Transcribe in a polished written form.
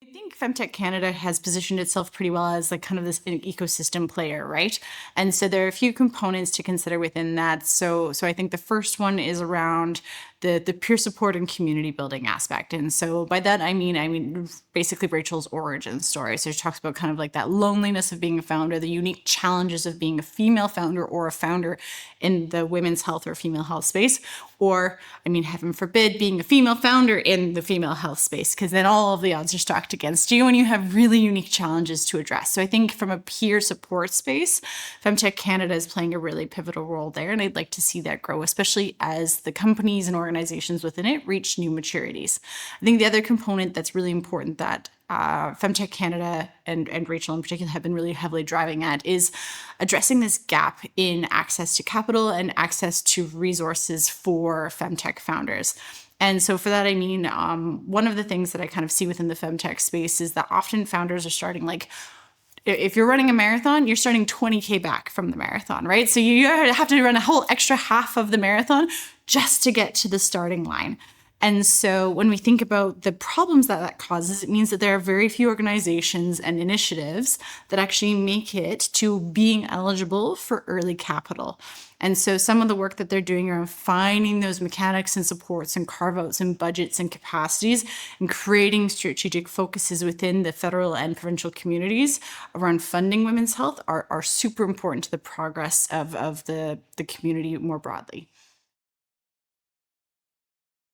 I think Femtech Canada has positioned itself pretty well as like kind of this ecosystem player, right? And so there are a few components to consider within that. So I think the first one is around the peer support and community building aspect. And so by that I mean basically Rachel's origin story. So she talks about kind of like that loneliness of being a founder, the unique challenges of being a female founder or a founder in the women's health or female health space, or I mean, heaven forbid, being a female founder in the female health space, because then all of the odds are stacked against you and you have really unique challenges to address. So I think from a peer support space, Femtech Canada is playing a really pivotal role there. And I'd like to see that grow, especially as the companies and organizations within it reach new maturities. I think the other component that's really important that Femtech Canada and Rachel in particular have been really heavily driving at is addressing this gap in access to capital and access to resources for Femtech founders. And so for that, I mean, one of the things that I kind of see within the Femtech space is that often founders are starting like, if you're running a marathon, you're starting 20K back from the marathon, right? So you have to run a whole extra half of the marathon just to get to the starting line. And so when we think about the problems that that causes, it means that there are very few organizations and initiatives that actually make it to being eligible for early capital. And so some of the work that they're doing around finding those mechanics and supports and carve-outs and budgets and capacities and creating strategic focuses within the federal and provincial communities around funding women's health are super important to the progress of the community more broadly.